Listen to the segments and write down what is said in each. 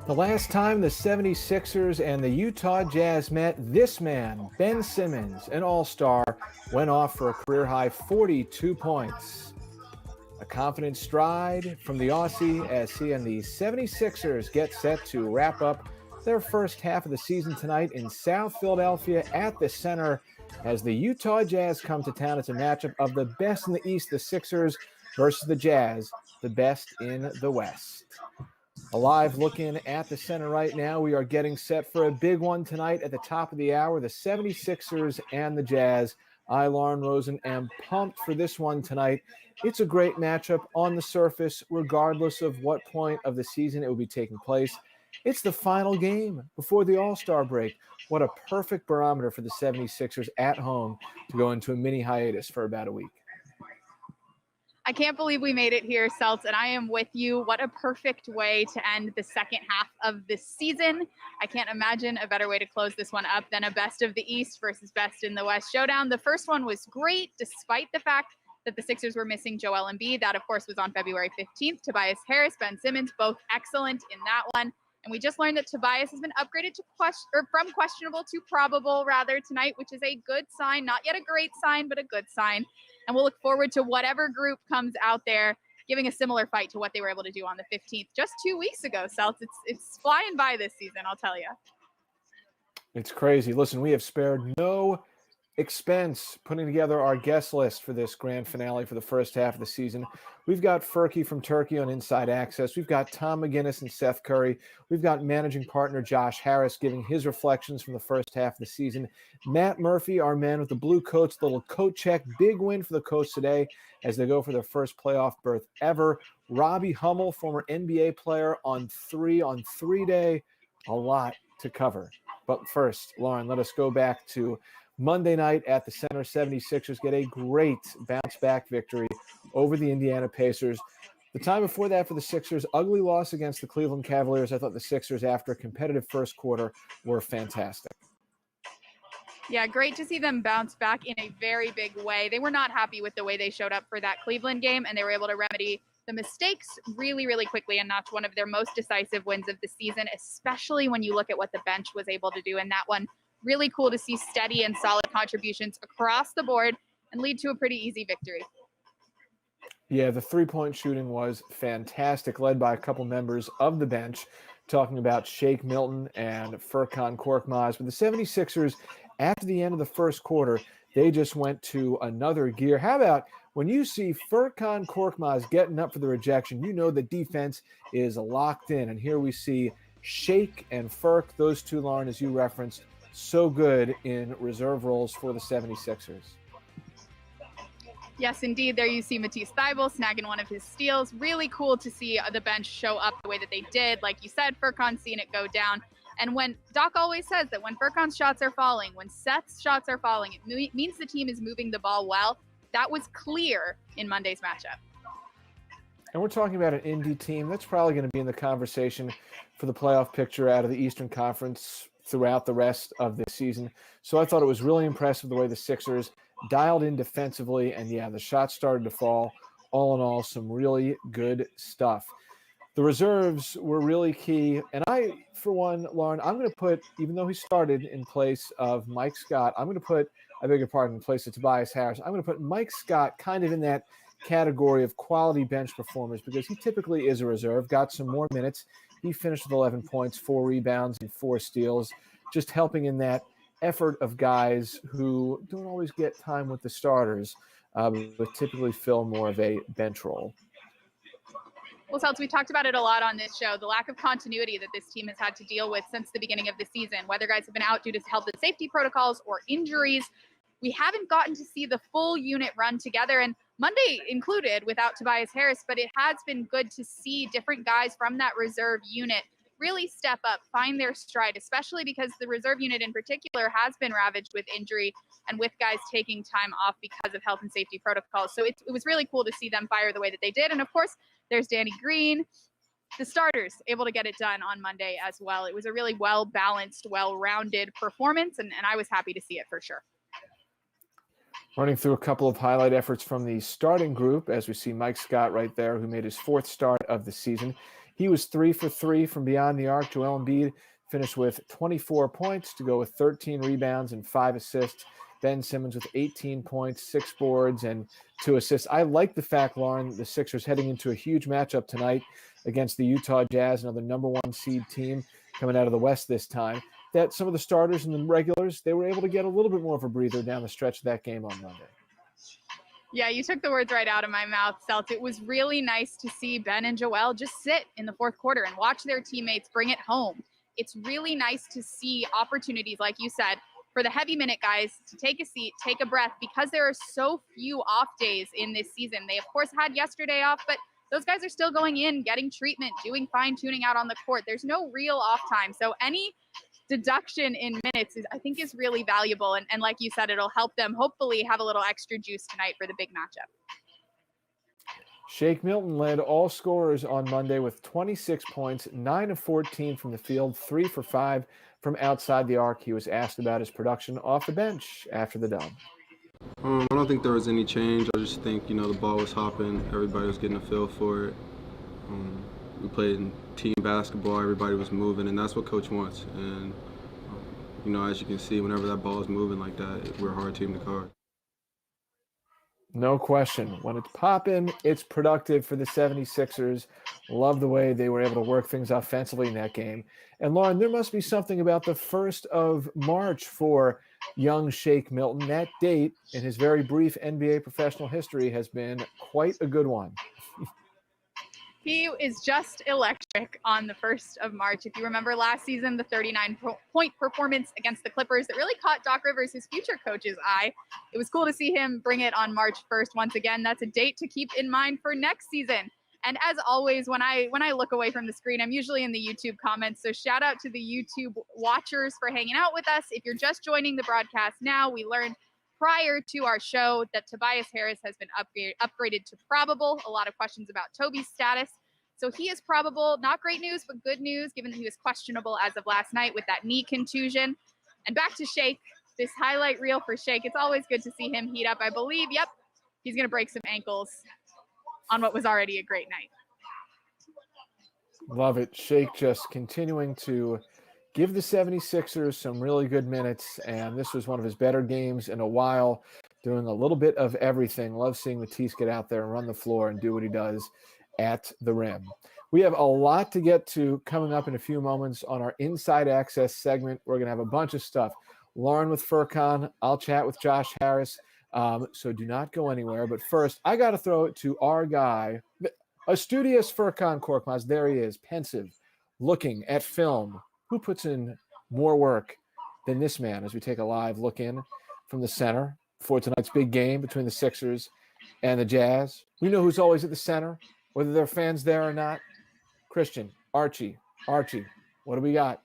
The last time the 76ers and the Utah Jazz met, this man, Ben Simmons, an all-star, went off for a career-high 42 points. A confident stride from the Aussie as he and the 76ers get set to wrap up their first half of the season tonight in South Philadelphia at the Center as the Utah Jazz come to town. It's a matchup of the best in the East, the Sixers, versus the Jazz, the best in the West. Alive looking at the Center right now. We are getting set for a big one tonight at the top of the hour, the 76ers and the Jazz. I, Lauren Rosen, am pumped for this one tonight. It's a great matchup on the surface, regardless of what point of the season it will be taking place. It's the final game before the All-Star break. What a perfect barometer for the 76ers at home to go into a mini hiatus for about a week. I can't believe we made it here, Seltz, and I am with you. What a perfect way to end the second half of this season. I can't imagine a better way to close this one up than a best of the East versus best in the West showdown. The first one was great, despite the fact that the Sixers were missing Joel Embiid. That, of course, was on February 15th. Tobias Harris, Ben Simmons, both excellent in that one. And we just learned that Tobias has been upgraded to from questionable to probable tonight, which is a good sign. Not yet a great sign, but a good sign. And we'll look forward to whatever group comes out there giving a similar fight to what they were able to do on the 15th just 2 weeks ago, Seltz. It's flying by this season, I'll tell you. It's crazy. Listen, we have spared no expense putting together our guest list for this grand finale for the first half of the season. We've got Furky from Turkey on Inside Access. We've got Tom McGinnis and Seth Curry. We've got managing partner Josh Harris giving his reflections from the first half of the season. Matt Murphy, our man with the blue coats, little coat check. Big win for the Coast today as they go for their first playoff berth ever. Robbie Hummel, former NBA player on three day. A lot to cover. But first, Lauren, let us go back to Monday night at the Center. 76ers get a great bounce-back victory over the Indiana Pacers. The time before that for the Sixers, ugly loss against the Cleveland Cavaliers. I thought the Sixers, after a competitive first quarter, were fantastic. Yeah, great to see them bounce back in a very big way. They were not happy with the way they showed up for that Cleveland game, and they were able to remedy the mistakes really, really quickly and notch one of their most decisive wins of the season, especially when you look at what the bench was able to do in that one. Really cool to see steady and solid contributions across the board and lead to a pretty easy victory. Yeah, the three-point shooting was fantastic, led by a couple members of the bench, talking about Shake Milton and Furkan Korkmaz. But the 76ers, after the end of the first quarter, they just went to another gear. How about when you see Furkan Korkmaz getting up for the rejection, you know the defense is locked in. And here we see Shake and Furk, those two, Lauren, as you referenced, so good in reserve roles for the 76ers. Yes, indeed. There you see Matisse Thybulle snagging one of his steals. Really cool to see the bench show up the way that they did. Like you said, Furkan seeing it go down. And when Doc always says that when Furkan's shots are falling, when Seth's shots are falling, it means the team is moving the ball well. That was clear in Monday's matchup. And we're talking about an Indy team that's probably going to be in the conversation for the playoff picture out of the Eastern Conference throughout the rest of this season. So I thought it was really impressive the way the Sixers dialed in defensively, and yeah, the shots started to fall. All in all, some really good stuff. The reserves were really key, and I, for one, Lauren, I'm going to put, even though he started in place of Mike Scott, I'm going to put, I beg your pardon, in place of Tobias Harris, I'm going to put Mike Scott kind of in that category of quality bench performers because he typically is a reserve, got some more minutes. He finished with 11 points, 4 rebounds, and 4 steals, just helping in that effort of guys who don't always get time with the starters, but typically fill more of a bench role. Well, Seltz, we talked about it a lot on this show, the lack of continuity that this team has had to deal with since the beginning of the season, whether guys have been out due to health and safety protocols or injuries. We haven't gotten to see the full unit run together, and Monday included without Tobias Harris, but it has been good to see different guys from that reserve unit really step up, find their stride, especially because the reserve unit in particular has been ravaged with injury and with guys taking time off because of health and safety protocols. So it was really cool to see them fire the way that they did. And of course, there's Danny Green, the starters able to get it done on Monday as well. It was a really well-balanced, well-rounded performance, and I was happy to see it for sure. Running through a couple of highlight efforts from the starting group, as we see Mike Scott right there, who made his 4th start of the season. He was 3 for 3 from beyond the arc. Joel Embiid finished with 24 points to go with 13 rebounds and 5 assists. Ben Simmons with 18 points, 6 boards, and 2 assists. I like the fact, Lauren, the Sixers heading into a huge matchup tonight against the Utah Jazz, another number 1 seed team coming out of the West this time, that some of the starters and the regulars, they were able to get a little bit more of a breather down the stretch of that game on Monday. Yeah, you took the words right out of my mouth, Selt. It was really nice to see Ben and Joel just sit in the fourth quarter and watch their teammates bring it home. It's really nice to see opportunities, like you said, for the heavy minute guys to take a seat, take a breath, because there are so few off days in this season. They, of course, had yesterday off, but those guys are still going in, getting treatment, doing fine-tuning out on the court. There's no real off time. So any deduction in minutes is really valuable. And like you said, it'll help them hopefully have a little extra juice tonight for the big matchup. Shake Milton led all scorers on Monday with 26 points, 9 of 14 from the field, 3 for 5 from outside the arc. He was asked about his production off the bench after the dub. I don't think there was any change. I just think, the ball was hopping. Everybody was getting a feel for it. We played in team basketball. Everybody was moving, and that's what Coach wants. And, as you can see, whenever that ball is moving like that, we're a hard team to guard. No question. When it's popping, it's productive for the 76ers. Love the way they were able to work things offensively in that game. And Lauren, there must be something about the 1st of March for young Shake Milton. That date in his very brief NBA professional history has been quite a good one. He is just electric on the 1st of March. If you remember last season, the 39-point performance against the Clippers that really caught Doc Rivers, his future coach's eye. It was cool to see him bring it on March 1st once again. That's a date to keep in mind for next season. And as always, when I look away from the screen, I'm usually in the YouTube comments. So shout out to the YouTube watchers for hanging out with us. If you're just joining the broadcast now, we learned prior to our show that Tobias Harris has been upgraded to probable. A lot of questions about Toby's status. So he is probable. Not great news, but good news, given that he was questionable as of last night with that knee contusion. And back to Shake, this highlight reel for Shake. It's always good to see him heat up. I believe, yep, he's going to break some ankles on what was already a great night. Love it. Shake just continuing to give the 76ers some really good minutes, and this was one of his better games in a while, doing a little bit of everything. Love seeing Matisse get out there and run the floor and do what he does at the rim. We have a lot to get to coming up in a few moments on our Inside Access segment. We're going to have a bunch of stuff. Lauren with Furcon. I'll chat with Josh Harris. So do not go anywhere. But first, I got to throw it to our guy, a studious Furcon Korkmaz. There he is, pensive, looking at film. Who puts in more work than this man as we take a live look in from the center for tonight's big game between the Sixers and the Jazz? We know who's always at the center, whether there are fans there or not. Christian, Archie, what do we got?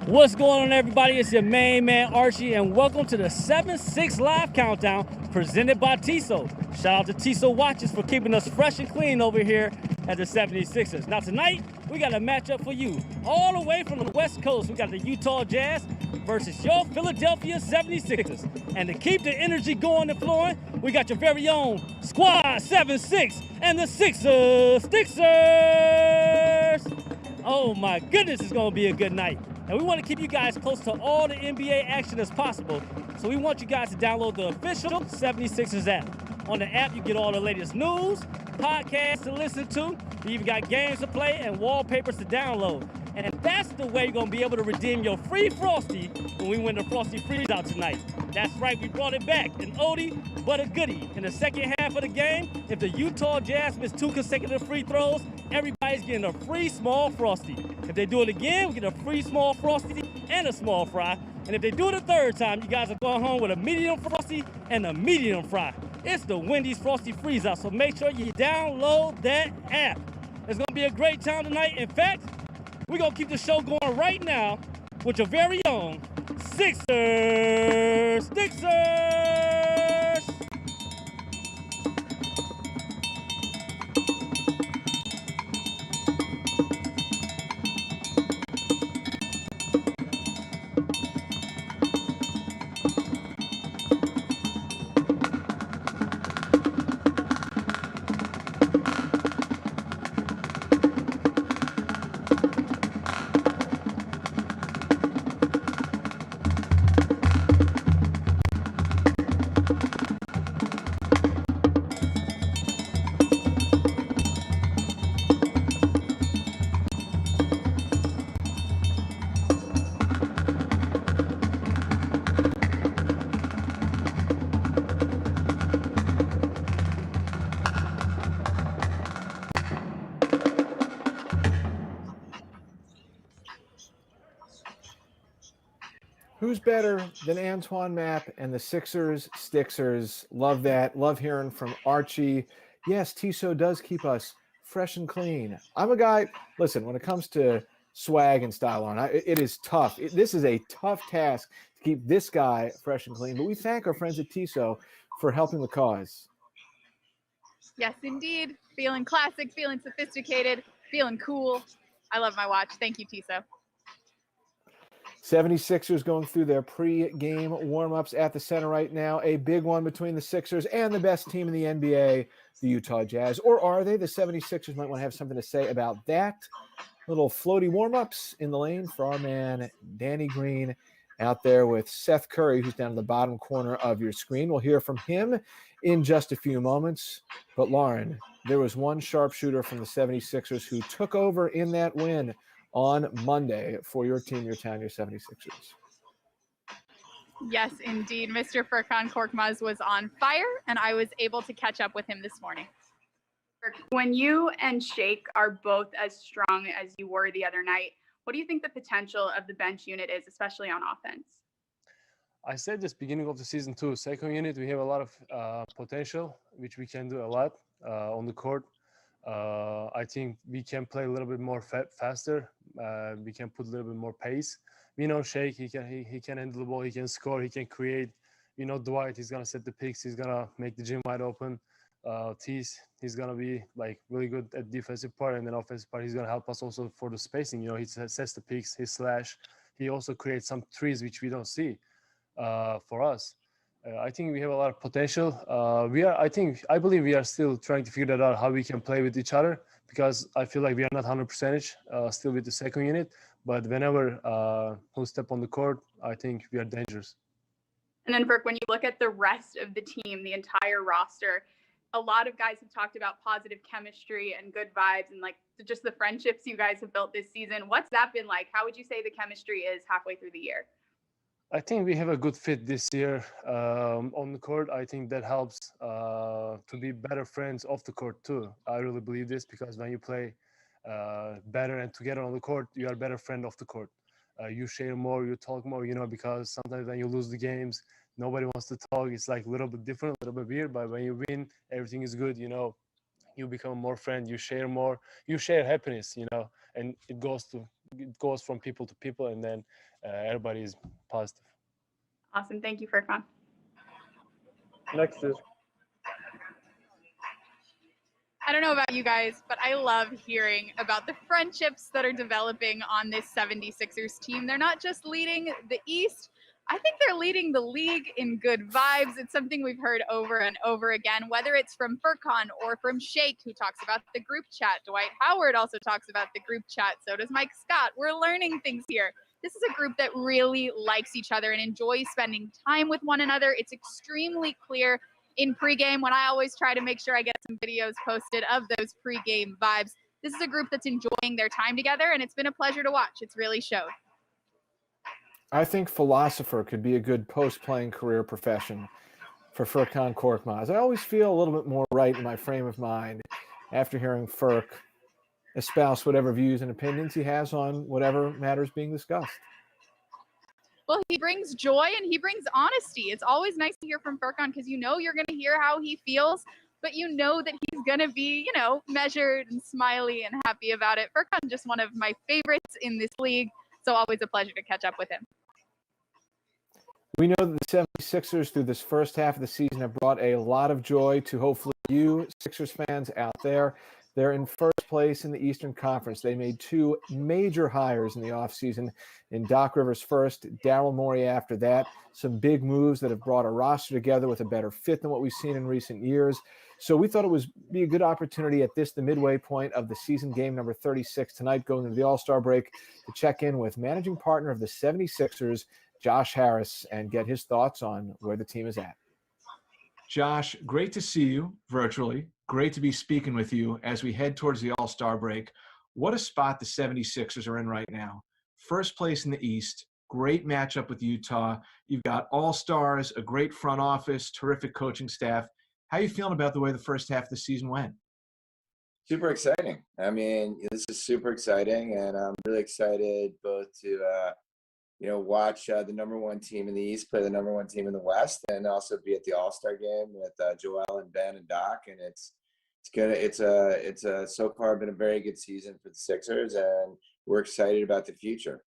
What's going on, everybody? It's your main man, Archie, and welcome to the 7-6 Live Countdown presented by Tissot. Shout out to Tissot Watches for keeping us fresh and clean over here at the 76ers. Now tonight, we got a matchup for you. All the way from the West Coast, we got the Utah Jazz versus your Philadelphia 76ers. And to keep the energy going and flowing, we got your very own Squad 7-6 and the Sixers. Oh my goodness, it's gonna be a good night. And we want to keep you guys close to all the NBA action as possible. So we want you guys to download the official 76ers app. On the app, you get all the latest news, podcasts to listen to. You even got games to play and wallpapers to download. And that's the way you're going to be able to redeem your free Frosty when we win the Frosty Freeze Out tonight. That's right, we brought it back. An oldie, but a goodie. In the second half of the game, if the Utah Jazz miss 2 consecutive free throws, everybody's getting a free small Frosty. If they do it again, we get a free small Frosty and a small fry. And if they do it a third time, you guys are going home with a medium Frosty and a medium fry. It's the Wendy's Frosty Freeze Out, so make sure you download that app. It's going to be a great time tonight. In fact, we're going to keep the show going right now with your very own Sixers. Who's better than Antoine Mapp and the Sixers Stixers? Love that. Love hearing from Archie. Yes, Tissot does keep us fresh and clean. I'm a guy, listen, when it comes to swag and style on, it is tough. This is a tough task to keep this guy fresh and clean, but we thank our friends at Tissot for helping the cause. Yes, indeed. Feeling classic, feeling sophisticated, feeling cool. I love my watch. Thank you, Tissot. 76ers going through their pre-game warm-ups at the center right now. A big one between the Sixers and the best team in the NBA, the Utah Jazz. Or are they? The 76ers might want to have something to say about that. Little floaty warm-ups in the lane for our man Danny Green out there with Seth Curry, who's down in the bottom corner of your screen. We'll hear from him in just a few moments. But Lauren, there was one sharpshooter from the 76ers who took over in that win on Monday for your team, your town, your 76ers. Yes, indeed. Mr. Furkan Korkmaz was on fire, and I was able to catch up with him this morning. When you and Shake are both as strong as you were the other night, what do you think the potential of the bench unit is, especially on offense? I said this beginning of the season too. Second unit, we have a lot of potential, which we can do a lot on the court. I think we can play a little bit more faster. We can put a little bit more pace. We know Shake, he can handle the ball, he can score, he can create. We know Dwight, he's gonna set the picks, he's gonna make the gym wide open. Tease, he's gonna be like really good at defensive part, and then offensive part, he's gonna help us also for the spacing. You know, he sets the picks, he slash. He also creates some threes which we don't see for us. I think we have a lot of potential. I believe we are still trying to figure that out, how we can play with each other, because I feel like we are not 100% still with the second unit. But whenever who step on the court, I think we are dangerous. And then, Burke, when you look at the rest of the team, the entire roster, a lot of guys have talked about positive chemistry and good vibes and like just the friendships you guys have built this season. What's that been like? How would you say the chemistry is halfway through the year? I think we have a good fit this year on the court. I think that helps to be better friends off the court too. I really believe this, because when you play better and together on the court, you are a better friend off the court. You share more, you talk more, you know, because sometimes when you lose the games, nobody wants to talk. It's like a little bit different, a little bit weird, but when you win, everything is good, you know. You become more friend, you share more, you share happiness, you know, and it goes from people to people, and then everybody is positive. Awesome. Thank you, Furkan. Next is. I don't know about you guys, but I love hearing about the friendships that are developing on this 76ers team. They're not just leading the East. I think they're leading the league in good vibes. It's something we've heard over and over again, whether it's from Furkan or from Shake, who talks about the group chat. Dwight Howard also talks about the group chat. So does Mike Scott. We're learning things here. This is a group that really likes each other and enjoys spending time with one another. It's extremely clear in pregame, when I always try to make sure I get some videos posted of those pregame vibes. This is a group that's enjoying their time together, and it's been a pleasure to watch. It's really showed. I think philosopher could be a good post-playing career profession for Furkan Korkmaz. I always feel a little bit more right in my frame of mind after hearing Furk espouse whatever views and opinions he has on whatever matters being discussed. Well, he brings joy and he brings honesty. It's always nice to hear from Furkan, because you know you're going to hear how he feels, but you know that he's going to be, you know, measured and smiley and happy about it. Furkan, just one of my favorites in this league, so always a pleasure to catch up with him. We know that the 76ers through this first half of the season have brought a lot of joy to hopefully you Sixers fans out there. They're in first place in the Eastern Conference. They made two major hires in the offseason in Doc Rivers first, Daryl Morey after that. Some big moves that have brought a roster together with a better fit than what we've seen in recent years. So we thought it would be a good opportunity at the midway point of the season, game number 36 tonight, going into the All-Star break, to check in with managing partner of the 76ers, Josh Harris, and get his thoughts on where the team is at. Josh, great to see you virtually. Great to be speaking with you as we head towards the All-Star break. What a spot the 76ers are in right now. First place in the East, great matchup with Utah. You've got all-stars, a great front office, terrific coaching staff. How are you feeling about the way the first half of the season went? Super exciting. I mean, this is super exciting, and I'm really excited both to watch the number one team in the East play the number one team in the West, and also be at the All-Star game with Joel and Ben and Doc. And it's so far been a very good season for the Sixers, and we're excited about the future.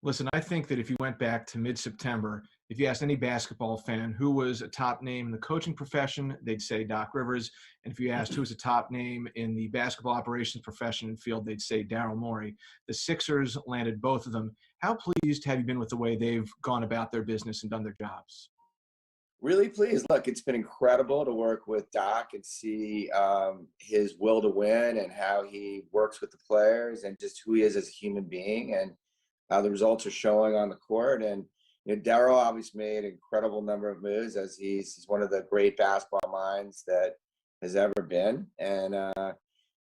Listen, I think that if you went back to mid-September, if you asked any basketball fan who was a top name in the coaching profession, they'd say Doc Rivers. And if you asked who was a top name in the basketball operations profession and field, they'd say Daryl Morey. The Sixers landed both of them. How pleased have you been with the way they've gone about their business and done their jobs? Really pleased. Look, it's been incredible to work with Doc and see his will to win and how he works with the players and just who he is as a human being. And the results are showing on the court. And Daryl obviously made an incredible number of moves, as he's one of the great basketball minds that has ever been. And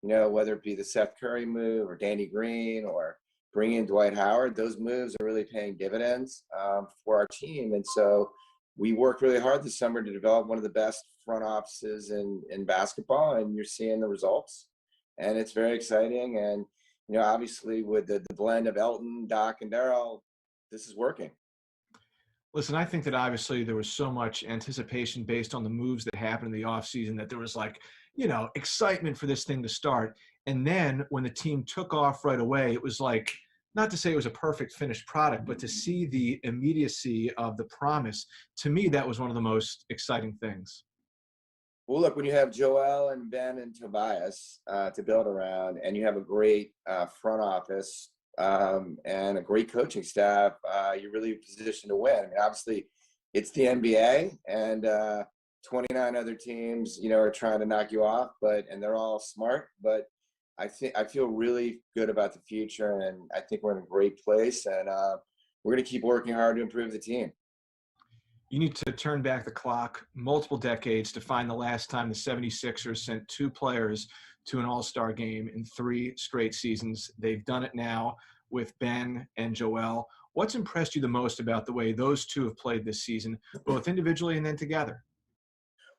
whether it be the Seth Curry move or Danny Green or bringing in Dwight Howard, those moves are really paying dividends for our team. And so we worked really hard this summer to develop one of the best front offices in basketball, and you're seeing the results. And it's very exciting. And obviously with the blend of Elton, Doc, and Daryl, this is working. Listen, I think that obviously there was so much anticipation based on the moves that happened in the offseason that there was excitement for this thing to start. And then when the team took off right away, it was like, not to say it was a perfect finished product, but to see the immediacy of the promise, to me, that was one of the most exciting things. Well, look, when you have Joel and Ben and Tobias to build around, and you have a great front office and a great coaching staff, you're really positioned to win. I mean, obviously, it's the NBA, and 29 other teams, are trying to knock you off, and they're all smart. But I feel really good about the future, and I think we're in a great place, and we're going to keep working hard to improve the team. You need to turn back the clock multiple decades to find the last time the 76ers sent two players to an all-star game in 3 straight seasons. They've done it now with Ben and Joel. What's impressed you the most about the way those two have played this season, both individually and then together?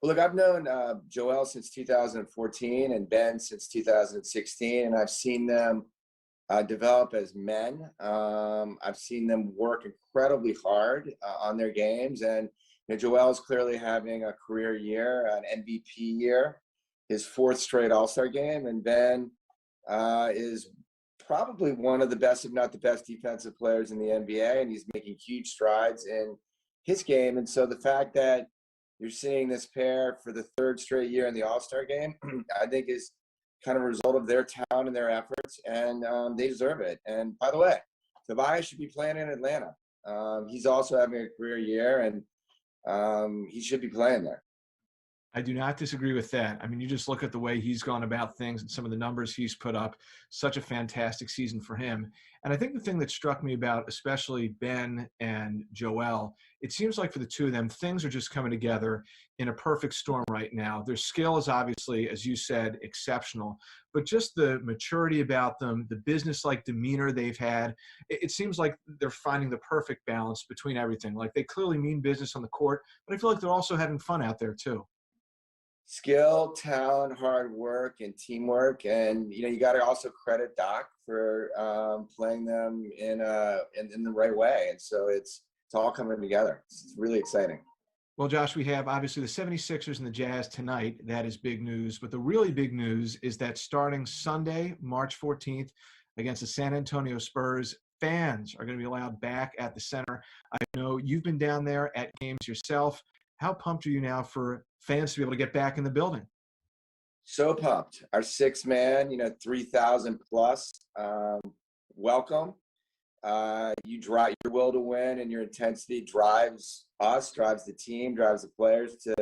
Well, look, I've known Joel since 2014 and Ben since 2016, and I've seen them develop as men. I've seen them work incredibly hard on their games, and Joel's clearly having a career year, an MVP year, his 4th straight All-Star game, and Ben is probably one of the best, if not the best, defensive players in the NBA, and he's making huge strides in his game. And so the fact that you're seeing this pair for the 3rd straight year in the All-Star game, I think is kind of a result of their talent and their efforts, and they deserve it. And by the way, Tobias should be playing in Atlanta. He's also having a career year, and he should be playing there. I do not disagree with that. I mean, you just look at the way he's gone about things and some of the numbers he's put up. Such a fantastic season for him. And I think the thing that struck me about especially Ben and Joel, it seems like for the two of them, things are just coming together in a perfect storm right now. Their skill is obviously, as you said, exceptional, but just the maturity about them, the business-like demeanor they've had, it seems like they're finding the perfect balance between everything. Like, they clearly mean business on the court, but I feel like they're also having fun out there too. Skill, talent, hard work, and teamwork. And you got to also credit Doc for playing them in the right way. And so it's all coming together. It's really exciting. Well, Josh, we have obviously the 76ers and the Jazz tonight. That is big news. But the really big news is that starting Sunday, March 14th, against the San Antonio Spurs, fans are going to be allowed back at the center. I know you've been down there at games yourself. How pumped are you now for fans to be able to get back in the building? So pumped. Our 6-man, 3,000 plus. Welcome. You drive your will to win, and your intensity drives us, drives the team, drives the players to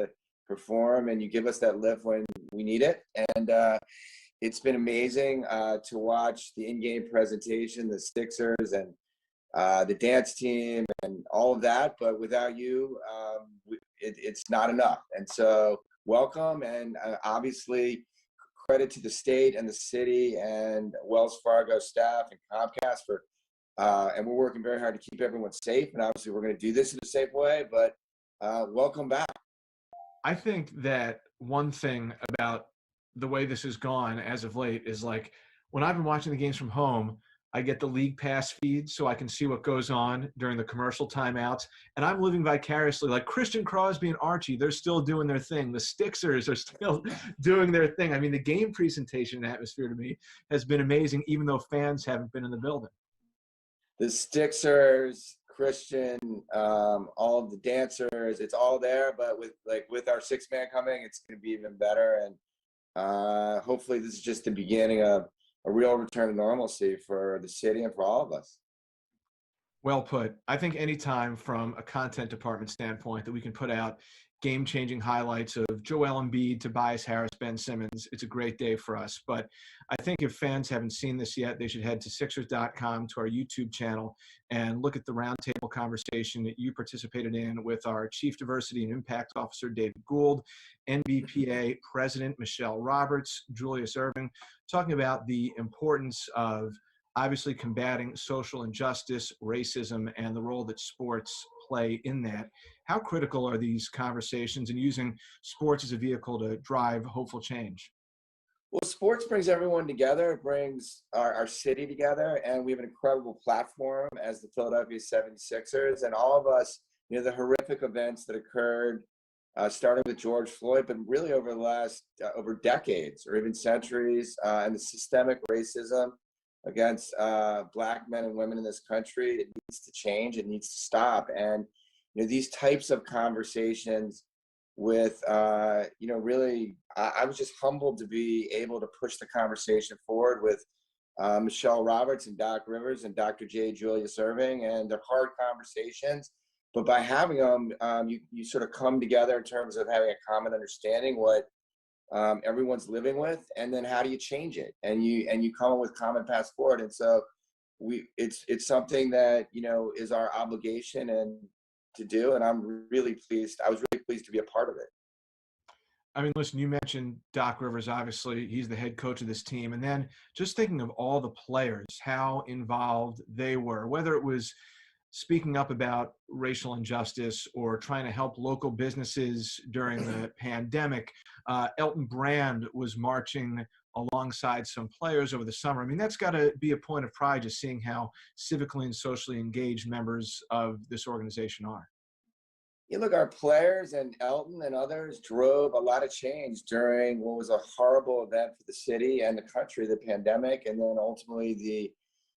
perform, and you give us that lift when we need it. And it's been amazing to watch the in-game presentation, the Sixers and the dance team and all of that. But without you, it's not enough. And so welcome, and obviously credit to the state and the city and Wells Fargo staff and Comcast for and we're working very hard to keep everyone safe, and obviously we're going to do this in a safe way, but welcome back. I think that one thing about the way this has gone as of late is, like, when I've been watching the games from home, I get the league pass feed so I can see what goes on during the commercial timeouts. And I'm living vicariously, like Christian Crosby and Archie, they're still doing their thing. The Stixers are still doing their thing. I mean, the game presentation atmosphere to me has been amazing, even though fans haven't been in the building. The Stixers, Christian, all of the dancers, it's all there. But with our six man coming, it's going to be even better. And hopefully this is just the beginning of a real return to normalcy for the city and for all of us. Well put. I think anytime from a content department standpoint that we can put out game-changing highlights of Joel Embiid, Tobias Harris, Ben Simmons, it's a great day for us. But I think if fans haven't seen this yet, they should head to Sixers.com, to our YouTube channel, and look at the roundtable conversation that you participated in with our Chief Diversity and Impact Officer, David Gould, NBPA President Michelle Roberts, Julius Erving, talking about the importance of obviously combating social injustice, racism, and the role that sports play in that. How critical are these conversations and using sports as a vehicle to drive hopeful change? Well, sports brings everyone together. It brings our city together, and we have an incredible platform as the Philadelphia 76ers. And all of us, the horrific events that occurred, starting with George Floyd, but really over the last, over decades or even centuries, and the systemic racism against Black men and women in this country, it needs to change. It needs to stop. And these types of conversations with really, I was just humbled to be able to push the conversation forward with Michelle Roberts and Doc Rivers and Dr. J. Julius Erving, and they're hard conversations, but by having them, you sort of come together in terms of having a common understanding what everyone's living with, and then how do you change it, and you come up with common paths forward. And so it's something that is our obligation and to do, and I was really pleased to be a part of it. I mean, listen, you mentioned Doc Rivers, obviously he's the head coach of this team, and then just thinking of all the players, how involved they were, whether it was speaking up about racial injustice or trying to help local businesses during the pandemic. Elton Brand was marching alongside some players over the summer. I mean, that's got to be a point of pride, just seeing how civically and socially engaged members of this organization are. You look, our players and Elton and others drove a lot of change during what was a horrible event for the city and the country, the pandemic, and then ultimately the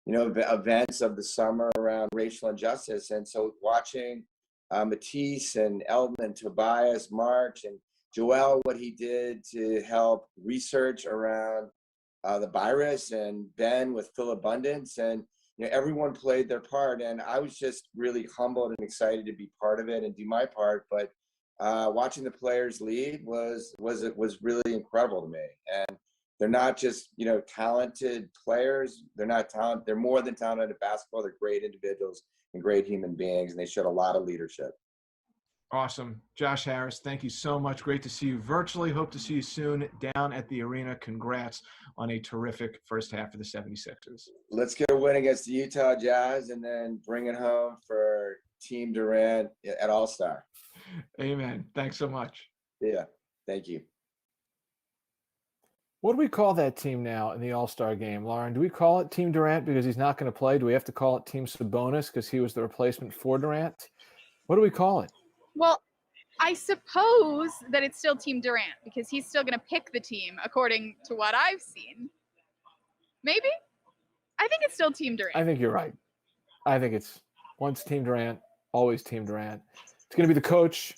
events of the summer around racial injustice. And so watching Matisse and Elton and Tobias march, and Joel, what he did to help research around the virus, and Ben with Phil Abundance, and everyone played their part. And I was just really humbled and excited to be part of it and do my part. But watching the players lead was really incredible to me. And they're not just talented players. They're more than talented at basketball. They're great individuals and great human beings, and they showed a lot of leadership. Awesome. Josh Harris, thank you so much. Great to see you virtually. Hope to see you soon down at the arena. Congrats on a terrific first half for the 76ers. Let's get a win against the Utah Jazz and then bring it home for Team Durant at All-Star. Amen. Thanks so much. Yeah. Thank you. What do we call that team now in the All-Star game, Lauren? Do we call it Team Durant because he's not going to play? Do we have to call it Team Sabonis because he was the replacement for Durant? What do we call it? Well, I suppose that it's still Team Durant because he's still going to pick the team according to what I've seen. Maybe? I think it's still Team Durant. I think you're right. I think it's once Team Durant, always Team Durant. It's going to be the coach,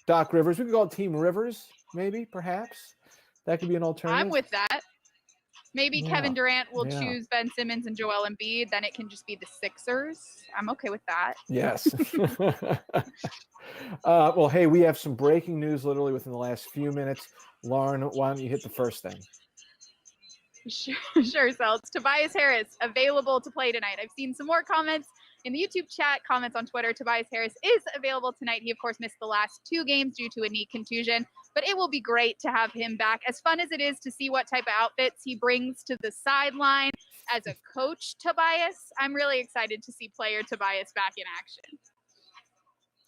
Doc Rivers. We could call it Team Rivers, maybe, perhaps. That could be an alternative. I'm with that. Maybe Kevin Durant will choose Ben Simmons and Joel Embiid. Then it can just be the Sixers. I'm okay with that. Yes. Well, hey, we have some breaking news literally within the last few minutes. Lauren, why don't you hit the first thing? Sure, Seltz. Tobias Harris available to play tonight. I've seen some more comments in the YouTube chat, comments on Twitter. Tobias Harris is available tonight. He, of course, missed the last 2 games due to a knee contusion, but it will be great to have him back. As fun as it is to see what type of outfits he brings to the sideline as a coach, Tobias, I'm really excited to see player Tobias back in action.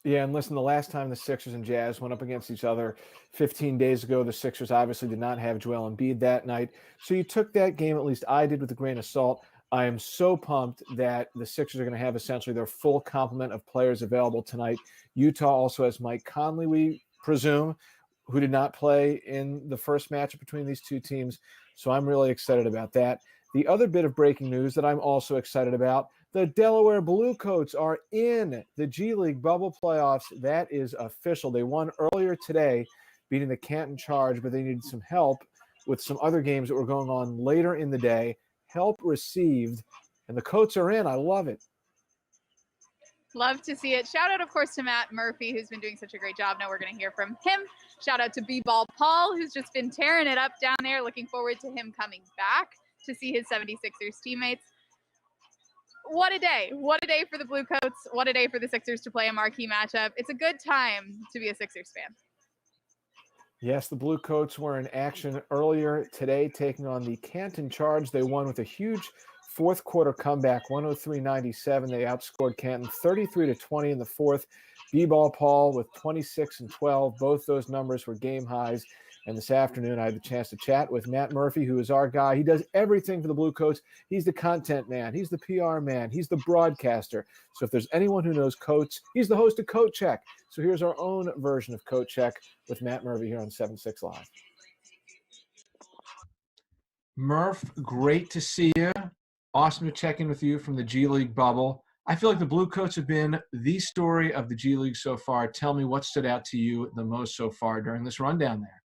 Yeah, and listen, the last time the Sixers and Jazz went up against each other 15 days ago, the Sixers obviously did not have Joel Embiid that night. So you took that game, at least I did, with a grain of salt. I am so pumped that the Sixers are going to have essentially their full complement of players available tonight. Utah also has Mike Conley, we presume, who did not play in the first matchup between these two teams. So I'm really excited about that. The other bit of breaking news that I'm also excited about, the Delaware Bluecoats are in the G League bubble playoffs. That is official. They won earlier today, beating the Canton Charge, but they needed some help with some other games that were going on later in the day. Help received, and the Coats are in. I love it. Love to see it. Shout out, of course, to Matt Murphy, who's been doing such a great job. Now we're going to hear from him. Shout out to B-Ball Paul, who's just been tearing it up down there. Looking forward to him coming back to see his 76ers teammates. What a day. What a day for the Bluecoats. What a day for the Sixers to play a marquee matchup. It's a good time to be a Sixers fan. Yes, the Bluecoats were in action earlier today, taking on the Canton Charge. They won with a huge fourth quarter comeback, 103-97. They outscored Canton 33-20 in the fourth. B-Ball Paul with 26 and 12. Both those numbers were game highs. And this afternoon, I had the chance to chat with Matt Murphy, who is our guy. He does everything for the Bluecoats. He's the content man. He's the PR man. He's the broadcaster. So if there's anyone who knows Coats, he's the host of Coat Check. So here's our own version of Coat Check with Matt Murphy here on 7-6 Live. Murph, great to see you. Awesome to check in with you from the G League bubble. I feel like the Bluecoats have been the story of the G League so far. Tell me what stood out to you the most so far during this rundown there.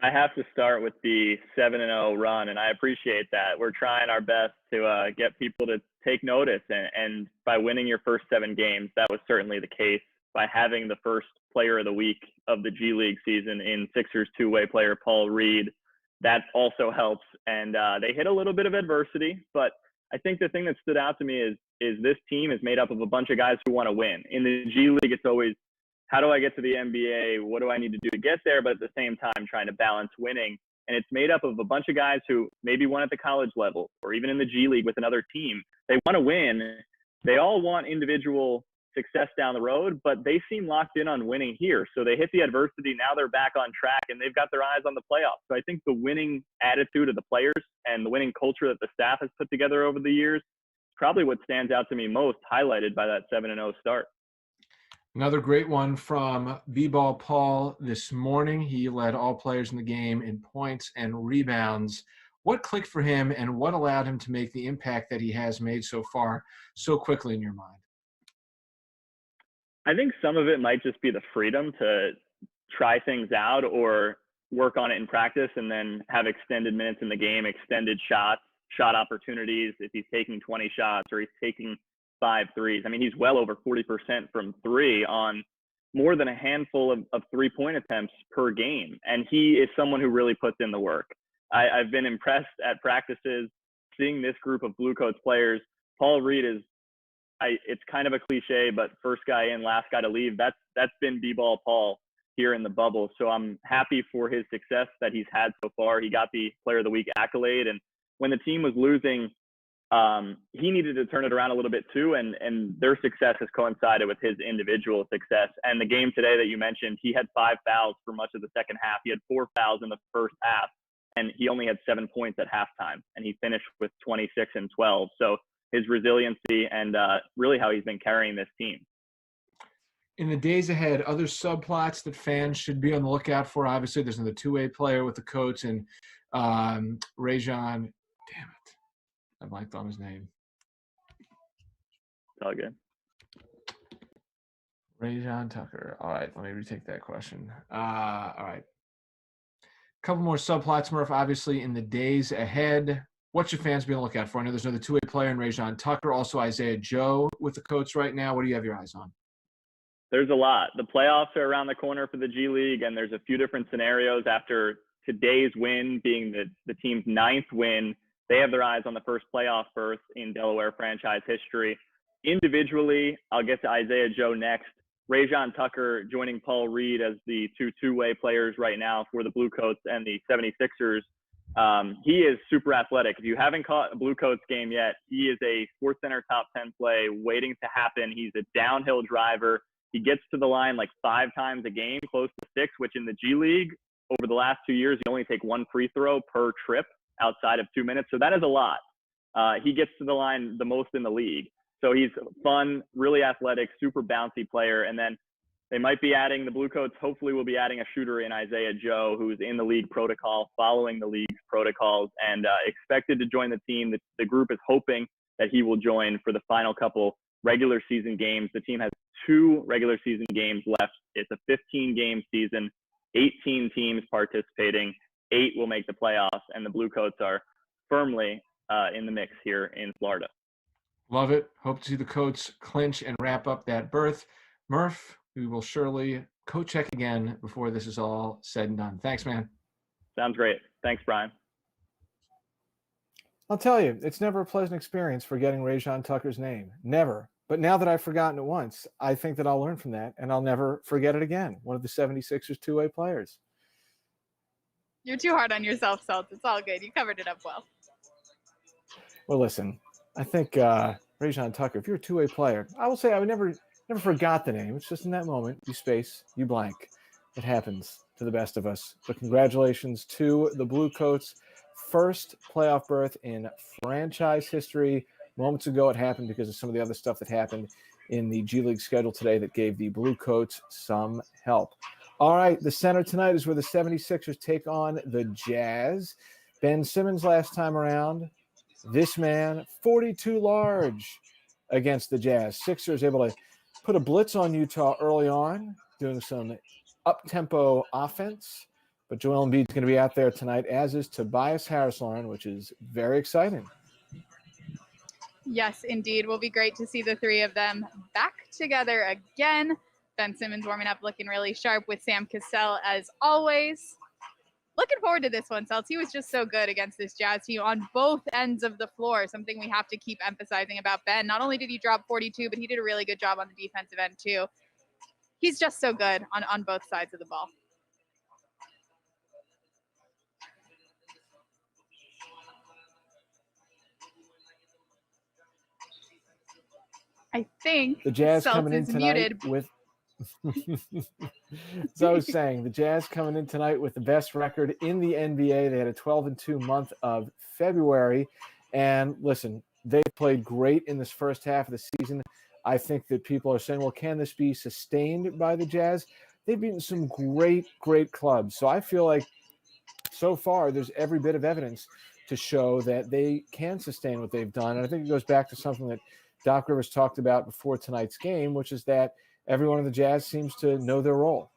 I have to start with the 7-0 run, and I appreciate that. We're trying our best to get people to take notice, and by winning your first 7 games, that was certainly the case. By having the first player of the week of the G League season in Sixers two-way player Paul Reed, that also helps. And they hit a little bit of adversity, but I think the thing that stood out to me is this team is made up of a bunch of guys who want to win. In the G League, it's always, how do I get to the NBA? What do I need to do to get there? But at the same time, trying to balance winning. And it's made up of a bunch of guys who maybe won at the college level or even in the G League with another team. They want to win. They all want individual success down the road, but they seem locked in on winning here. So they hit the adversity. Now they're back on track and they've got their eyes on the playoffs. So I think the winning attitude of the players and the winning culture that the staff has put together over the years, probably what stands out to me most, highlighted by that 7-0 start. Another great one from B-Ball Paul this morning. He led all players in the game in points and rebounds. What clicked for him and what allowed him to make the impact that he has made so far so quickly in your mind? I think some of it might just be the freedom to try things out or work on it in practice and then have extended minutes in the game, extended shots, shot opportunities. If he's taking 20 shots or he's taking 5 threes. I mean, he's well over 40% from 3 on more than a handful of 3-point attempts per game. And he is someone who really puts in the work. I've been impressed at practices, seeing this group of Bluecoats players. Paul Reed is, it's kind of a cliche, but first guy in, last guy to leave. That's been B-Ball Paul here in the bubble. So I'm happy for his success that he's had so far. He got the Player of the Week accolade. And when the team was losing, he needed to turn it around a little bit too, and their success has coincided with his individual success. And the game today that you mentioned, he had 5 fouls for much of the second half. He had 4 fouls in the first half, and he only had 7 points at halftime, and he finished with 26 and 12. So his resiliency and really how he's been carrying this team. In the days ahead, other subplots that fans should be on the lookout for. Obviously, there's another two-way player with the Coats and Rajon. Damn it. I blanked on his name. It's all good. Rajon Tucker. All right, let me retake that question. All right. A couple more subplots, Murph, obviously, in the days ahead. What should fans be on the lookout for? I know there's another two-way player in Rajon Tucker, also Isaiah Joe with the Coats right now. What do you have your eyes on? There's a lot. The playoffs are around the corner for the G League, and there's a few different scenarios after today's win being the team's 9th win. They have their eyes on the first playoff berth in Delaware franchise history. Individually, I'll get to Isaiah Joe next. Rajon Tucker joining Paul Reed as the two-way players right now for the Bluecoats and the 76ers. He is super athletic. If you haven't caught a Bluecoats game yet, he is a SportsCenter top 10 play waiting to happen. He's a downhill driver. He gets to the line like 5 times a game, close to 6, which in the G League over the last 2 years, you only take 1 free throw per trip outside of 2 minutes. So that is a lot. he gets to the line the most in the league. So he's fun, really athletic, super bouncy player. And then they might be adding, the Bluecoats hopefully will be adding a shooter in Isaiah Joe, who's in the league protocol, following the league's protocols, and expected to join the team. The group is hoping that he will join for the final couple regular season games. The team has 2 regular season games left. It's a 15-game season, 18 teams participating, 8 will make the playoffs, and the Bluecoats are firmly in the mix here in Florida. Love it. Hope to see the Coats clinch and wrap up that berth. Murph, we will surely coat check again before this is all said and done. Thanks, man. Sounds great. Thanks, Brian. I'll tell you, it's never a pleasant experience forgetting Rajon Tucker's name. Never. But now that I've forgotten it once, I think that I'll learn from that, and I'll never forget it again. One of the 76ers two-way players. You're too hard on yourself, Seltz. It's all good. You covered it up well. Well, listen, I think Rajon Tucker, if you're a two-way player, I will say I would never forgot the name. It's just in that moment, you space, you blank. It happens to the best of us. But congratulations to the Bluecoats. First playoff berth in franchise history. Moments ago, it happened because of some of the other stuff that happened in the G League schedule today that gave the Bluecoats some help. All right, the center tonight is where the 76ers take on the Jazz. Ben Simmons last time around. This man, 42 large against the Jazz. Sixers able to put a blitz on Utah early on, doing some up-tempo offense. But Joel Embiid's going to be out there tonight, as is Tobias Harris, Lauren, which is very exciting. Yes, indeed. Will be great to see the three of them back together again. Ben Simmons warming up looking really sharp with Sam Cassell as always. Looking forward to this one, Seltz. He was just so good against this Jazz team on both ends of the floor, something we have to keep emphasizing about Ben. Not only did he drop 42, but he did a really good job on the defensive end too. He's just so good on both sides of the ball. I think the Jazz Seltz coming in is tonight muted. with as I was saying, the Jazz coming in tonight with the best record in the NBA. They had a 12-2 month of February. And listen, they played great in this first half of the season. I think that people are saying, well, can this be sustained by the Jazz? They've beaten some great, great clubs. So I feel like so far there's every bit of evidence to show that they can sustain what they've done. And I think it goes back to something that Doc Rivers talked about before tonight's game, which is that everyone in the Jazz seems to know their role.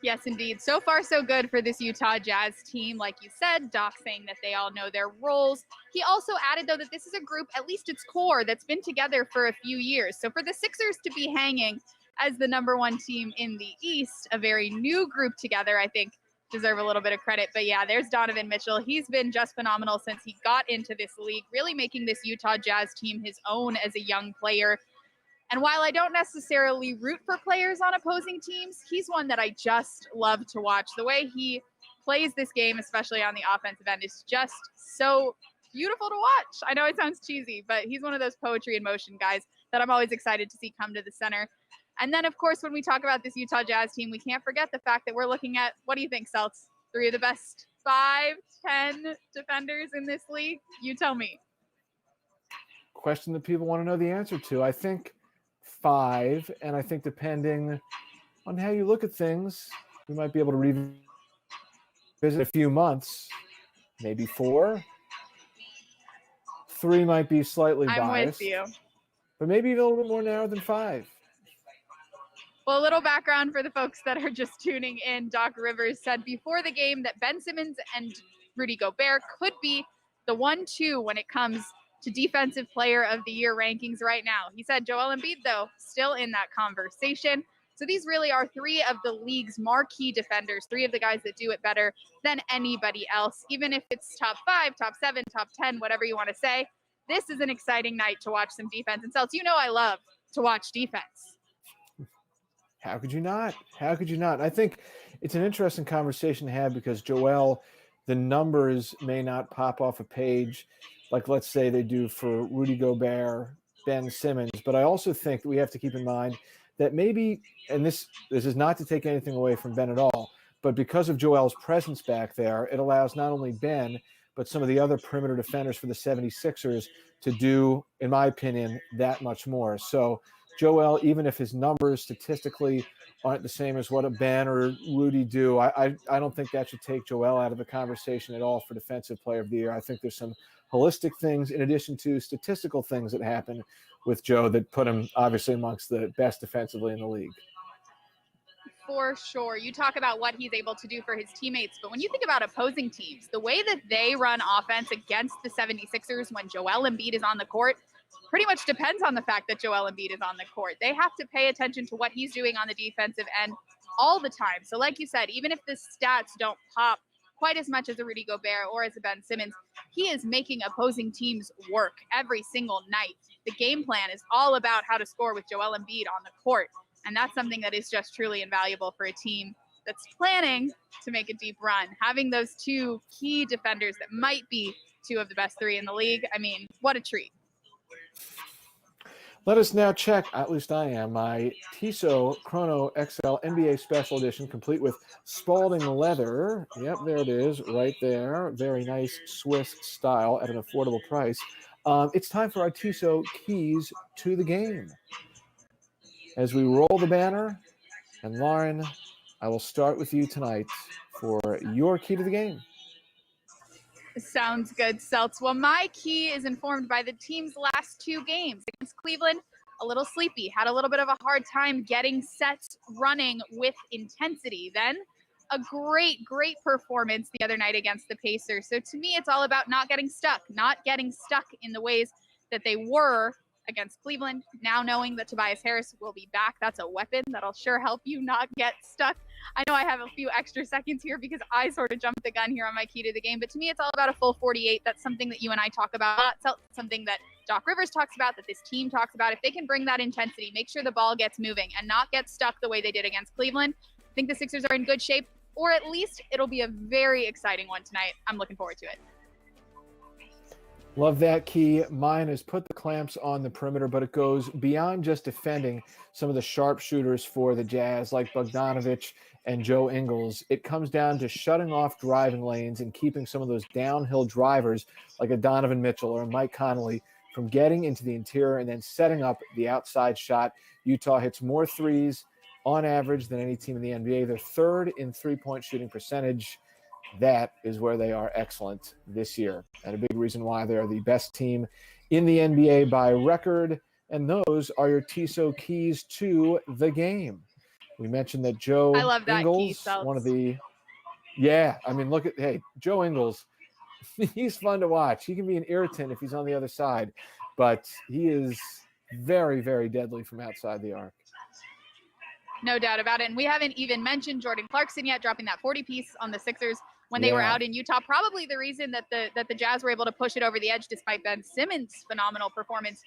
Yes, indeed. So far, so good for this Utah Jazz team. Like you said, Doc saying that they all know their roles. He also added, though, that this is a group, at least its core, that's been together for a few years. So for the Sixers to be hanging as the number one team in the East, a very new group together, I think deserve a little bit of credit. But yeah, there's Donovan Mitchell. He's been just phenomenal since he got into this league, really making this Utah Jazz team his own as a young player. And while I don't necessarily root for players on opposing teams, he's one that I just love to watch. The way he plays this game, especially on the offensive end, is just so beautiful to watch. I know it sounds cheesy, but he's one of those poetry in motion guys that I'm always excited to see come to the center. And then, of course, when we talk about this Utah Jazz team, we can't forget the fact that we're looking at, what do you think, Seltz? 3 of the best 5-10 defenders in this league? You tell me. Question that people want to know the answer to. I think 5, and I think depending on how you look at things, we might be able to revisit a few months, maybe 4. 3 might be slightly biased. I'm with you. But maybe a little bit more narrow than 5. Well, a little background for the folks that are just tuning in. Doc Rivers said before the game that Ben Simmons and Rudy Gobert could be the 1-2 when it comes to Defensive Player of the Year rankings right now. He said Joel Embiid, though, still in that conversation. So these really are 3 of the league's marquee defenders, 3 of the guys that do it better than anybody else, even if it's top 5, top 7, top 10, whatever you want to say. This is an exciting night to watch some defense. And Seltz, you know I love to watch defense. How could you not? How could you not? I think it's an interesting conversation to have because, Joel, the numbers may not pop off a page like, let's say, they do for Rudy Gobert, Ben Simmons. But I also think that we have to keep in mind that maybe, and this is not to take anything away from Ben at all, but because of Joel's presence back there, it allows not only Ben, but some of the other perimeter defenders for the 76ers to do, in my opinion, that much more. So Joel, even if his numbers statistically aren't the same as what a Ben or Rudy do, I don't think that should take Joel out of the conversation at all for Defensive Player of the Year. I think there's some holistic things in addition to statistical things that happen with Joe that put him obviously amongst the best defensively in the league. For sure. You talk about what he's able to do for his teammates, but when you think about opposing teams, the way that they run offense against the 76ers when Joel Embiid is on the court pretty much depends on the fact that Joel Embiid is on the court. They have to pay attention to what he's doing on the defensive end all the time. So like you said, even if the stats don't pop quite as much as a Rudy Gobert or as a Ben Simmons, he is making opposing teams work every single night. The game plan is all about how to score with Joel Embiid on the court. And that's something that is just truly invaluable for a team that's planning to make a deep run. Having those two key defenders that might be two of the best three in the league, I mean, what a treat. Let us now check, at least I am, my Tissot Chrono XL NBA Special Edition, complete with Spalding leather. Yep, there it is, right there. Very nice Swiss style at an affordable price. It's time for our Tissot keys to the game. As we roll the banner, and Lauren, I will start with you tonight for your key to the game. Sounds good, Seltz. Well, my key is informed by the team's last two games. Against Cleveland, a little sleepy, had a little bit of a hard time getting sets running with intensity. Then a great performance the other night against the Pacers. So to me, it's all about not getting stuck in the ways that they were against Cleveland. Now knowing that Tobias Harris will be back, that's a weapon that'll sure help you not get stuck. I know I have a few extra seconds here because I sort of jumped the gun here on my key to the game, but to me it's all about a full 48. That's something that you and I talk about, something that Doc Rivers talks about, that this team talks about. If they can bring that intensity, make sure the ball gets moving and not get stuck the way they did against Cleveland, I think the Sixers are in good shape, or at least it'll be a very exciting one tonight. I'm looking forward to it. Love that key. Mine is put the clamps on the perimeter, but it goes beyond just defending some of the sharpshooters for the Jazz like Bogdanovich and Joe Ingles. It comes down to shutting off driving lanes and keeping some of those downhill drivers like a Donovan Mitchell or a Mike Conley from getting into the interior and then setting up the outside shot. Utah hits more threes on average than any team in the NBA. They're third in three-point shooting percentage. That is where they are excellent this year. And a big reason why they are the best team in the NBA by record. And those are your Tissot keys to the game. We mentioned that Joe I love that Ingles, key, one of the, Joe Ingles, he's fun to watch. He can be an irritant if he's on the other side, but he is very, very deadly from outside the arc. No doubt about it. And we haven't even mentioned Jordan Clarkson yet, dropping that 40 piece on the Sixers when they were out in Utah. Probably the reason that the Jazz were able to push it over the edge despite Ben Simmons' phenomenal performance.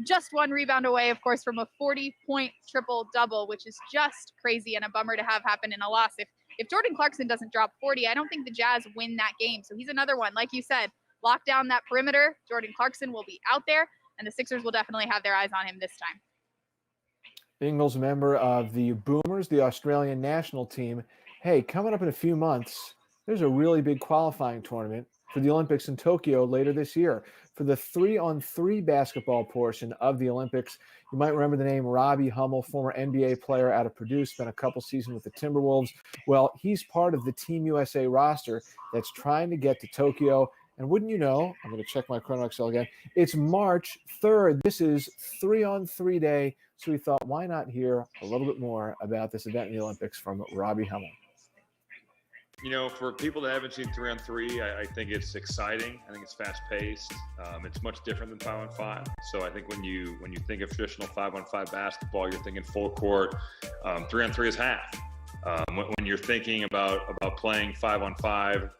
Just one rebound away, of course, from a 40-point triple-double, which is just crazy and a bummer to have happen in a loss. If Jordan Clarkson doesn't drop 40, I don't think the Jazz win that game. So he's another one. Like you said, lock down that perimeter. Jordan Clarkson will be out there, and the Sixers will definitely have their eyes on him this time. Ingles, member of the Boomers, the Australian national team. Hey, coming up in a few months, there's a really big qualifying tournament for the Olympics in Tokyo later this year. For the 3-on-3 basketball portion of the Olympics, you might remember the name Robbie Hummel, former NBA player out of Purdue, spent a couple seasons with the Timberwolves. Well, he's part of the Team USA roster that's trying to get to Tokyo. And wouldn't you know, I'm going to check my Chrono XL again, it's March 3rd. This is 3-on-3 day. So we thought, why not hear a little bit more about this event in the Olympics from Robbie Hummel? You know, for people that haven't seen 3-on-3, I think it's exciting. I think it's fast-paced. It's much different than 5-on-5. So I think when you think of traditional 5-on-5 basketball, you're thinking full court. 3-on-3 is half. When you're thinking about playing 5-on-5,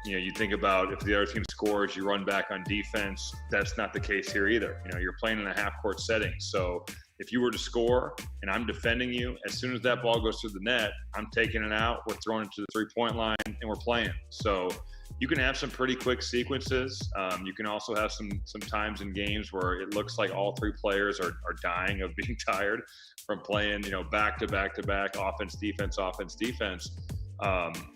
you think about if the other team scores, you run back on defense. That's not the case here either. You're playing in a half-court setting. So if you were to score and I'm defending you, as soon as that ball goes through the net, I'm taking it out, we're throwing it to the three-point line, and we're playing. So you can have some pretty quick sequences. You can also have some times in games where it looks like all three players are dying of being tired from playing, back to back to back, offense, defense.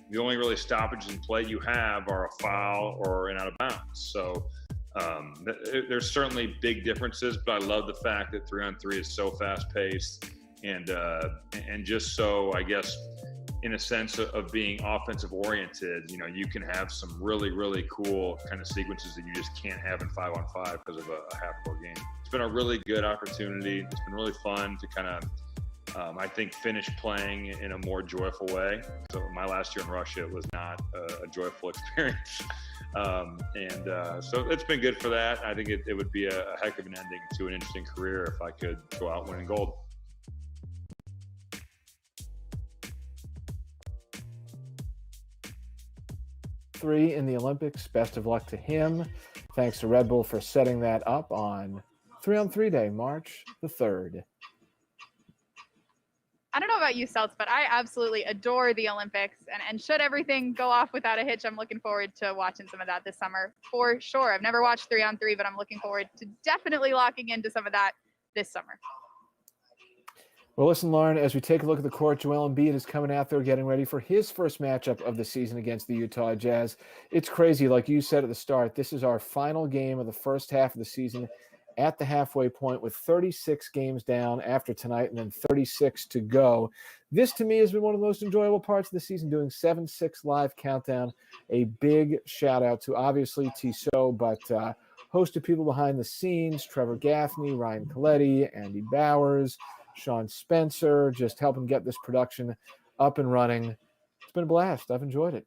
The only really stoppages in play you have are a foul or an out of bounds. So there's certainly big differences, but I love the fact that 3-on-3 is so fast paced and just so, I guess, in a sense of being offensive oriented, you can have some really, really cool kind of sequences that you just can't have in 5-on-5 because of a half-court game. It's been a really good opportunity. It's been really fun to kind of, I think, finish playing in a more joyful way. So my last year in Russia, it was not a joyful experience. So it's been good for that. I think it would be a heck of an ending to an interesting career if I could go out winning gold. Three in the Olympics. Best of luck to him. Thanks to Red Bull for setting that up on 3-on-3 Day, March the 3rd. I don't know about you, Seltz, but I absolutely adore the Olympics. And should everything go off without a hitch, I'm looking forward to watching some of that this summer for sure. I've never watched 3-on-3, but I'm looking forward to definitely locking into some of that this summer. Well, listen, Lauren, as we take a look at the court, Joel Embiid is coming out there getting ready for his first matchup of the season against the Utah Jazz. It's crazy. Like you said at the start, this is our final game of the first half of the season at the halfway point with 36 games down after tonight and then 36 to go. This, to me, has been one of the most enjoyable parts of the season, doing 7-6 live countdown. A big shout-out to, obviously, Tissot, but host of people behind the scenes, Trevor Gaffney, Ryan Coletti, Andy Bowers, Sean Spencer, just helping get this production up and running. It's been a blast. I've enjoyed it.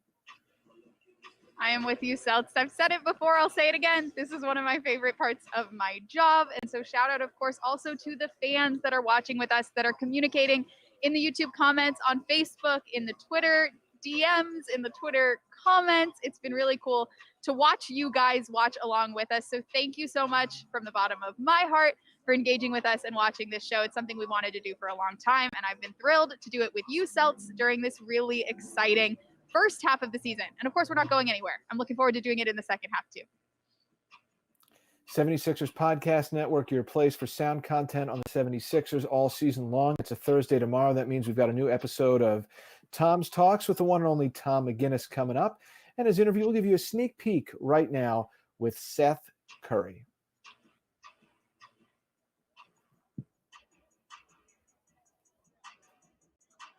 I am with you, Seltz. I've said it before. I'll say it again. This is one of my favorite parts of my job. And so shout out, of course, also to the fans that are watching with us, that are communicating in the YouTube comments, on Facebook, in the Twitter DMs, in the Twitter comments. It's been really cool to watch you guys watch along with us. So thank you so much from the bottom of my heart for engaging with us and watching this show. It's something we wanted to do for a long time, and I've been thrilled to do it with you, Seltz, during this really exciting first half of the season. And of course, we're not going anywhere. I'm looking forward to doing it in the second half too. 76ers Podcast Network, your place for sound content on the 76ers all season long. It's a Thursday tomorrow. That means we've got a new episode of Tom's Talks with the one and only Tom McGinnis coming up. And his interview will give you a sneak peek right now with Seth Curry.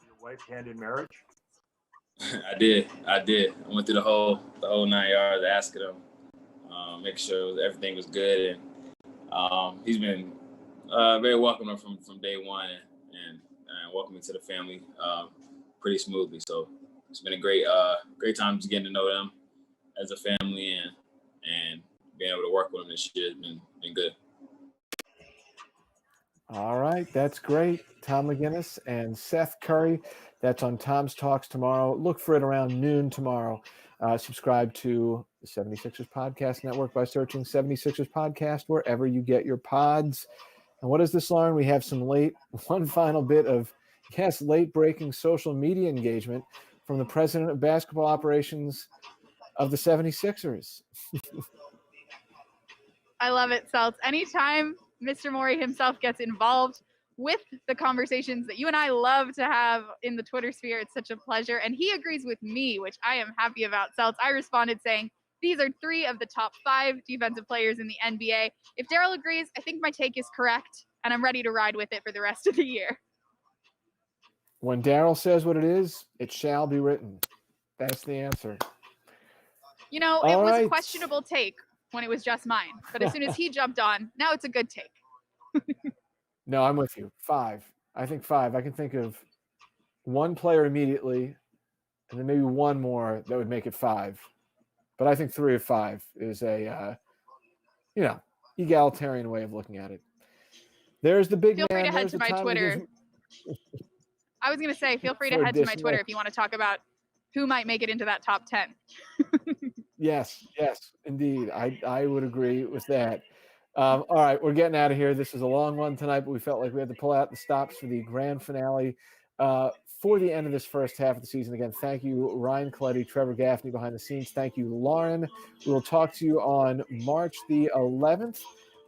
Your wife hand in marriage? I did. I went through the whole 9 yards, asking him, make sure everything was good, and he's been very welcoming from day one, and welcoming to the family pretty smoothly. So it's been a great time just getting to know them as a family, and being able to work with them this year has been good. All right, that's great. Tom McGinnis and Seth Curry. That's on Tom's Talks tomorrow. Look for it around noon tomorrow. Subscribe to the 76ers Podcast Network by searching 76ers Podcast wherever you get your pods. And what is this, Lauren? We have one final bit of, late-breaking social media engagement from the president of basketball operations of the 76ers. I love it, Seltz. Anytime Mr. Morey himself gets involved with the conversations that you and I love to have in the Twitter sphere, it's such a pleasure. And he agrees with me, which I am happy about, Seltz. I responded saying, these are 3 of the top 5 defensive players in the NBA. If Daryl agrees, I think my take is correct, and I'm ready to ride with it for the rest of the year. When Daryl says what it is, it shall be written. That's the answer. It was a questionable take when it was just mine. But as soon as he jumped on, now it's a good take. No, I'm with you. 5. I think 5. I can think of one player immediately, and then maybe one more that would make it 5. But I think 3 of 5 is a, egalitarian way of looking at it. There's the big man. Feel free to head There's to the my time Twitter. I was going to say, feel free to head to my Twitter if you want to talk about who might make it into that top 10. Yes, indeed. I would agree with that. All right, we're getting out of here. This is a long one tonight, but we felt like we had to pull out the stops for the grand finale for the end of this first half of the season. Again, thank you, Ryan Coletti, Trevor Gaffney behind the scenes. Thank you, Lauren. We will talk to you on March the 11th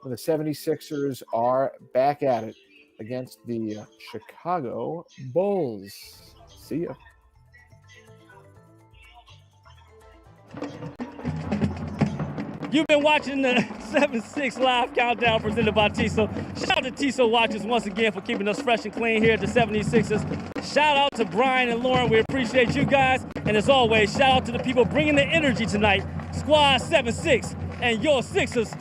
when the 76ers are back at it against the Chicago Bulls. See ya. You've been watching the 7-6 live countdown presented by Tissot. Shout out to Tissot watchers once again for keeping us fresh and clean here at the 76ers. Shout out to Brian and Lauren. We appreciate you guys. And as always, shout out to the people bringing the energy tonight. Squad 7-6 and your Sixers.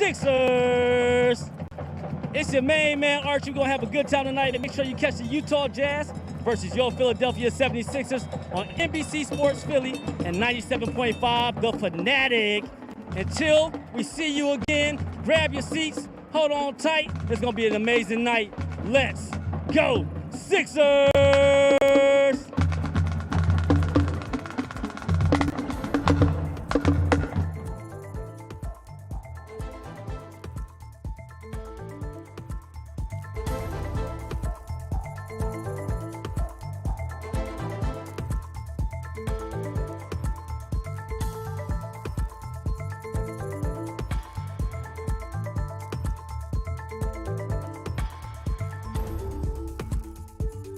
It's your main man, Archie. We're going to have a good time tonight. And make sure you catch the Utah Jazz versus your Philadelphia 76ers on NBC Sports Philly and 97.5 The Fanatic. Until we see you again, grab your seats, hold on tight. It's going to be an amazing night. Let's go, Sixers!